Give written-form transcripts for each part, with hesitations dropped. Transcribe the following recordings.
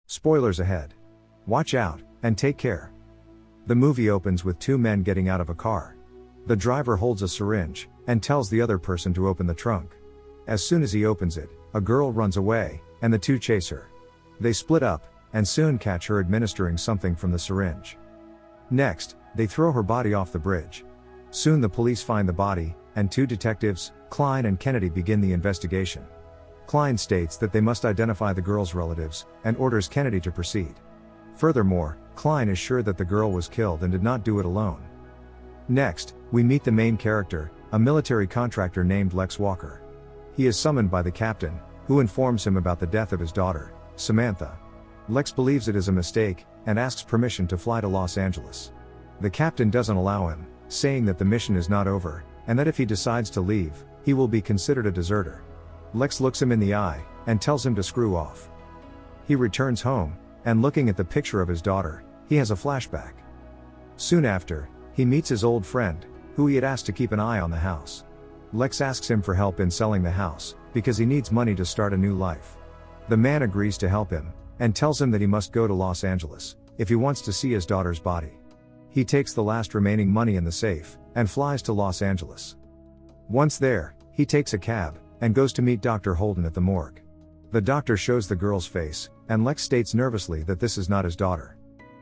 Spoilers ahead. Watch out, and take care. The movie opens with two men getting out of a car. The driver holds a syringe, and tells the other person to open the trunk. As soon as he opens it, a girl runs away, and the two chase her. They split up, and soon catch her administering something from the syringe. Next, they throw her body off the bridge. Soon the police find the body, and two detectives, Klein and Kennedy, begin the investigation. Klein states that they must identify the girl's relatives, and orders Kennedy to proceed. Furthermore, Klein is sure that the girl was killed and did not do it alone. Next, we meet the main character, a military contractor named Lex Walker. He is summoned by the captain, who informs him about the death of his daughter, Samantha. Lex believes it is a mistake, and asks permission to fly to Los Angeles. The captain doesn't allow him, saying that the mission is not over, and that if he decides to leave, he will be considered a deserter. Lex looks him in the eye, and tells him to screw off. He returns home, and looking at the picture of his daughter, he has a flashback. Soon after, he meets his old friend, who he had asked to keep an eye on the house. Lex asks him for help in selling the house, because he needs money to start a new life. The man agrees to help him, and tells him that he must go to Los Angeles, if he wants to see his daughter's body. He takes the last remaining money in the safe, and flies to Los Angeles. Once there, he takes a cab, and goes to meet Dr. Holden at the morgue. The doctor shows the girl's face, and Lex states nervously that this is not his daughter.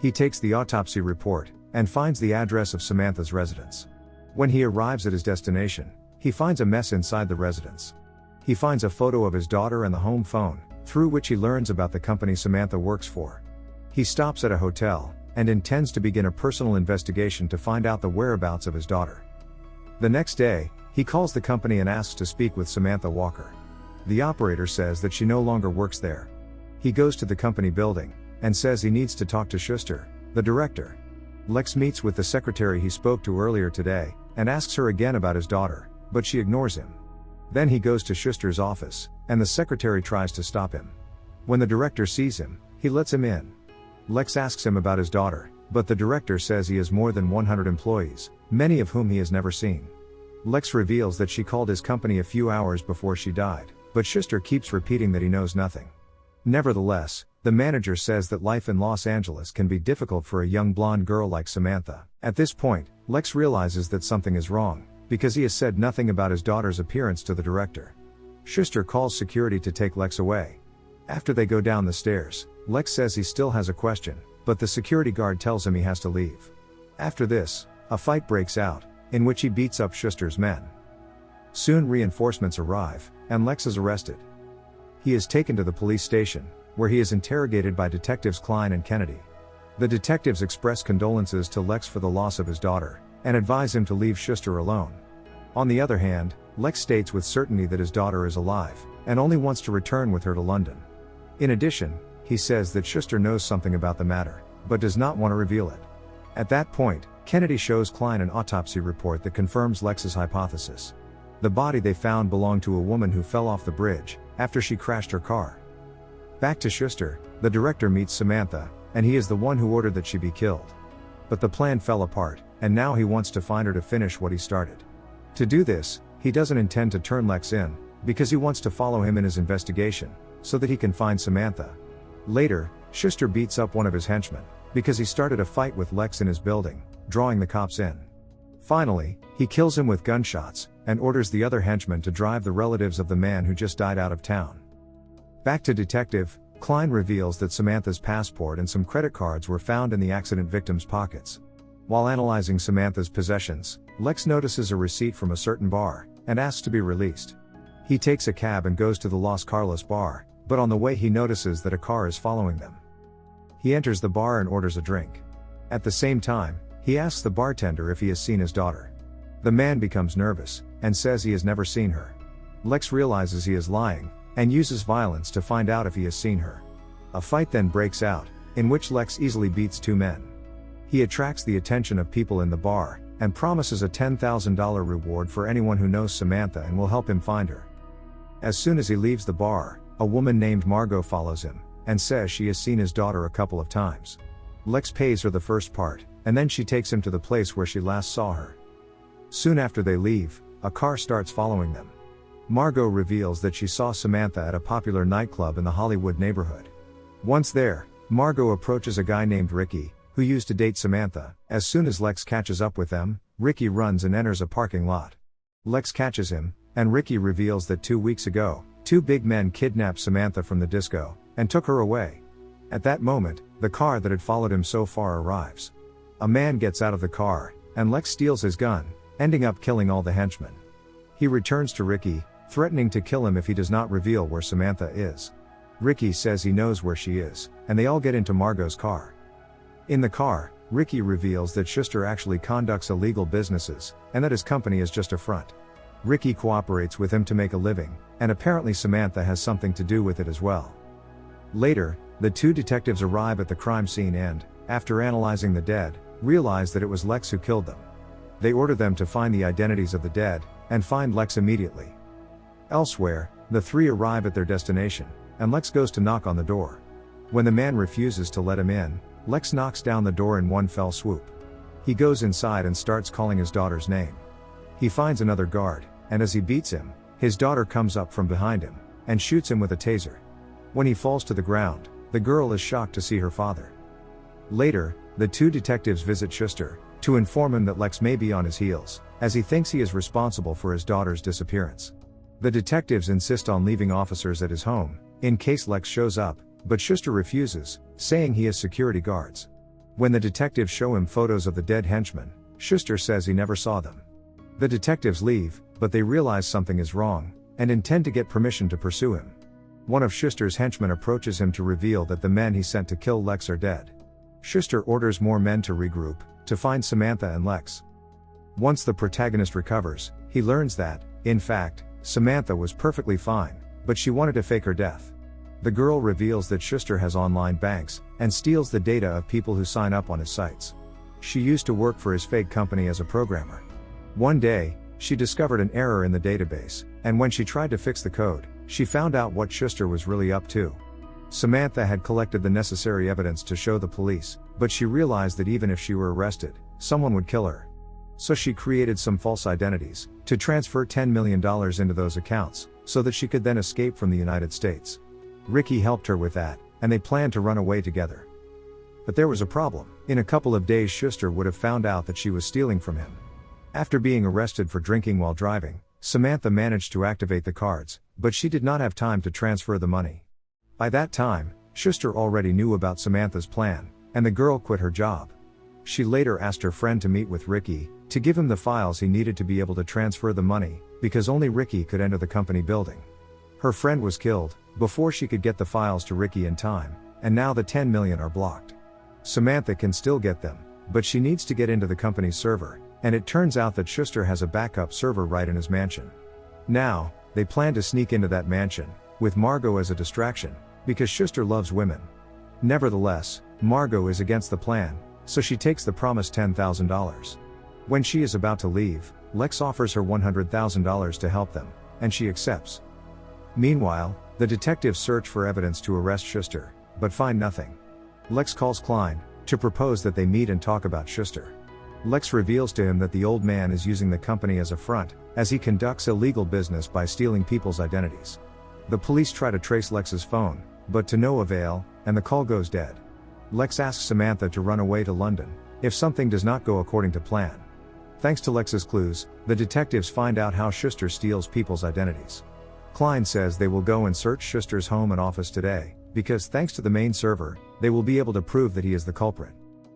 He takes the autopsy report, and finds the address of Samantha's residence. When he arrives at his destination, he finds a mess inside the residence. He finds a photo of his daughter and the home phone, through which he learns about the company Samantha works for. He stops at a hotel, and intends to begin a personal investigation to find out the whereabouts of his daughter. The next day, he calls the company and asks to speak with Samantha Walker. The operator says that she no longer works there. He goes to the company building, and says he needs to talk to Schuster, the director. Lex meets with the secretary he spoke to earlier today, and asks her again about his daughter, but she ignores him. Then he goes to Schuster's office, and the secretary tries to stop him. When the director sees him, he lets him in. Lex asks him about his daughter, but the director says he has more than 100 employees, many of whom he has never seen. Lex reveals that she called his company a few hours before she died, but Schuster keeps repeating that he knows nothing. Nevertheless, the manager says that life in Los Angeles can be difficult for a young blonde girl like Samantha. At this point, Lex realizes that something is wrong, because he has said nothing about his daughter's appearance to the director. Schuster calls security to take Lex away. After they go down the stairs, Lex says he still has a question, but the security guard tells him he has to leave. After this, a fight breaks out, in which he beats up Schuster's men. Soon reinforcements arrive, and Lex is arrested. He is taken to the police station, where he is interrogated by detectives Klein and Kennedy. The detectives express condolences to Lex for the loss of his daughter, and advise him to leave Schuster alone. On the other hand, Lex states with certainty that his daughter is alive, and only wants to return with her to London. In addition, he says that Schuster knows something about the matter, but does not want to reveal it. At that point, Kennedy shows Klein an autopsy report that confirms Lex's hypothesis. The body they found belonged to a woman who fell off the bridge, after she crashed her car. Back to Schuster, the director meets Samantha, and he is the one who ordered that she be killed. But the plan fell apart, and now he wants to find her to finish what he started. To do this, he doesn't intend to turn Lex in, because he wants to follow him in his investigation, so that he can find Samantha. Later, Schuster beats up one of his henchmen, because he started a fight with Lex in his building, drawing the cops in. Finally, he kills him with gunshots, and orders the other henchmen to drive the relatives of the man who just died out of town. Back to Detective, Klein reveals that Samantha's passport and some credit cards were found in the accident victim's pockets. While analyzing Samantha's possessions, Lex notices a receipt from a certain bar, and asks to be released. He takes a cab and goes to the Los Carlos bar, but on the way he notices that a car is following them. He enters the bar and orders a drink. At the same time, he asks the bartender if he has seen his daughter. The man becomes nervous, and says he has never seen her. Lex realizes he is lying, and uses violence to find out if he has seen her. A fight then breaks out, in which Lex easily beats two men. He attracts the attention of people in the bar, and promises a $10,000 reward for anyone who knows Samantha and will help him find her. As soon as he leaves the bar, a woman named Margot follows him, and says she has seen his daughter a couple of times. Lex pays her the first part, and then she takes him to the place where she last saw her. Soon after they leave, a car starts following them. Margot reveals that she saw Samantha at a popular nightclub in the Hollywood neighborhood. Once there, Margot approaches a guy named Ricky, who used to date Samantha. As soon as Lex catches up with them, Ricky runs and enters a parking lot. Lex catches him, and Ricky reveals that 2 weeks ago, two big men kidnapped Samantha from the disco, and took her away. At that moment, the car that had followed him so far arrives. A man gets out of the car, and Lex steals his gun, ending up killing all the henchmen. He returns to Ricky, threatening to kill him if he does not reveal where Samantha is. Ricky says he knows where she is, and they all get into Margot's car. In the car, Ricky reveals that Schuster actually conducts illegal businesses, and that his company is just a front. Ricky cooperates with him to make a living, and apparently Samantha has something to do with it as well. Later, the two detectives arrive at the crime scene and, after analyzing the dead, realize that it was Lex who killed them. They order them to find the identities of the dead, and find Lex immediately. Elsewhere, the three arrive at their destination, and Lex goes to knock on the door. When the man refuses to let him in, Lex knocks down the door in one fell swoop. He goes inside and starts calling his daughter's name. He finds another guard, and as he beats him, his daughter comes up from behind him, and shoots him with a taser. When he falls to the ground, the girl is shocked to see her father. Later, the two detectives visit Schuster, to inform him that Lex may be on his heels, as he thinks he is responsible for his daughter's disappearance. The detectives insist on leaving officers at his home, in case Lex shows up, but Schuster refuses, saying he has security guards. When the detectives show him photos of the dead henchmen, Schuster says he never saw them. The detectives leave, but they realize something is wrong, and intend to get permission to pursue him. One of Schuster's henchmen approaches him to reveal that the men he sent to kill Lex are dead. Schuster orders more men to regroup, to find Samantha and Lex. Once the protagonist recovers, he learns that, in fact, Samantha was perfectly fine, but she wanted to fake her death. The girl reveals that Schuster has online banks, and steals the data of people who sign up on his sites. She used to work for his fake company as a programmer. One day, she discovered an error in the database, and when she tried to fix the code, she found out what Schuster was really up to. Samantha had collected the necessary evidence to show the police, but she realized that even if she were arrested, someone would kill her. So she created some false identities, to transfer $10 million into those accounts, so that she could then escape from the United States. Ricky helped her with that, and they planned to run away together. But there was a problem. In a couple of days Schuster would have found out that she was stealing from him. After being arrested for drinking while driving, Samantha managed to activate the cards, but she did not have time to transfer the money. By that time, Schuster already knew about Samantha's plan, and the girl quit her job. She later asked her friend to meet with Ricky, to give him the files he needed to be able to transfer the money, because only Ricky could enter the company building. Her friend was killed, before she could get the files to Ricky in time, and now the 10 million are blocked. Samantha can still get them, but she needs to get into the company's server, and it turns out that Schuster has a backup server right in his mansion. Now, they plan to sneak into that mansion, with Margot as a distraction, because Schuster loves women. Nevertheless, Margot is against the plan, so she takes the promised $10,000. When she is about to leave, Lex offers her $100,000 to help them, and she accepts. Meanwhile, the detectives search for evidence to arrest Schuster, but find nothing. Lex calls Klein, to propose that they meet and talk about Schuster. Lex reveals to him that the old man is using the company as a front, as he conducts illegal business by stealing people's identities. The police try to trace Lex's phone, but to no avail, and the call goes dead. Lex asks Samantha to run away to London, if something does not go according to plan. Thanks to Lex's clues, the detectives find out how Schuster steals people's identities. Klein says they will go and search Schuster's home and office today, because thanks to the main server, they will be able to prove that he is the culprit.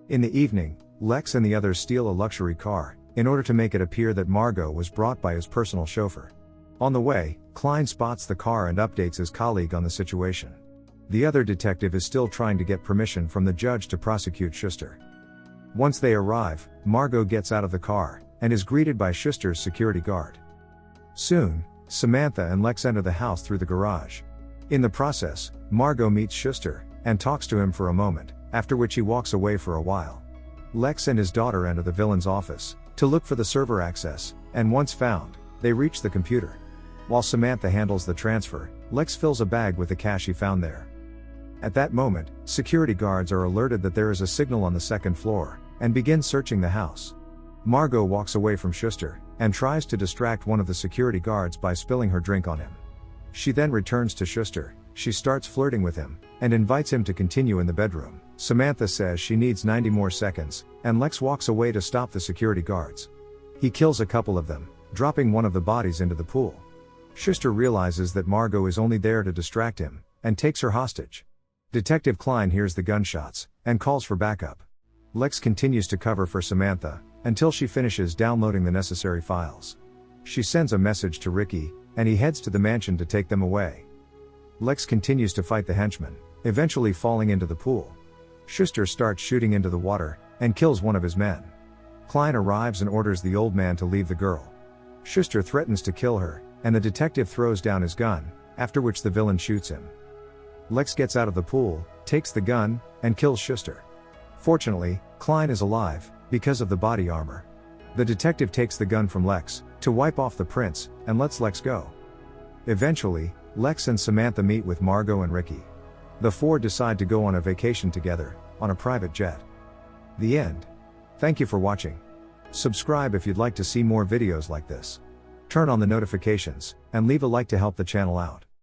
In the evening, Lex and the others steal a luxury car, in order to make it appear that Margot was brought by his personal chauffeur. On the way, Klein spots the car and updates his colleague on the situation. The other detective is still trying to get permission from the judge to prosecute Schuster. Once they arrive, Margot gets out of the car, and is greeted by Schuster's security guard. Soon, Samantha and Lex enter the house through the garage. In the process, Margot meets Schuster, and talks to him for a moment, after which he walks away for a while. Lex and his daughter enter the villain's office, to look for the server access, and once found, they reach the computer. While Samantha handles the transfer, Lex fills a bag with the cash he found there. At that moment, security guards are alerted that there is a signal on the second floor, and begin searching the house. Margot walks away from Schuster, and tries to distract one of the security guards by spilling her drink on him. She then returns to Schuster, She starts flirting with him, and invites him to continue in the bedroom. Samantha says she needs 90 more seconds, and Lex walks away to stop the security guards. He kills a couple of them, dropping one of the bodies into the pool. Schuster realizes that Margot is only there to distract him, and takes her hostage. Detective Klein hears the gunshots, and calls for backup. Lex continues to cover for Samantha, until she finishes downloading the necessary files. She sends a message to Ricky, and he heads to the mansion to take them away. Lex continues to fight the henchmen, eventually falling into the pool. Schuster starts shooting into the water, and kills one of his men. Klein arrives and orders the old man to leave the girl. Schuster threatens to kill her, and the detective throws down his gun, after which the villain shoots him. Lex gets out of the pool, takes the gun, and kills Schuster. Fortunately, Klein is alive, because of the body armor. The detective takes the gun from Lex, to wipe off the prints, and lets Lex go. Eventually, Lex and Samantha meet with Margot and Ricky. The four decide to go on a vacation together, on a private jet. The end. Thank you for watching. Subscribe if you'd like to see more videos like this. Turn on the notifications, and leave a like to help the channel out.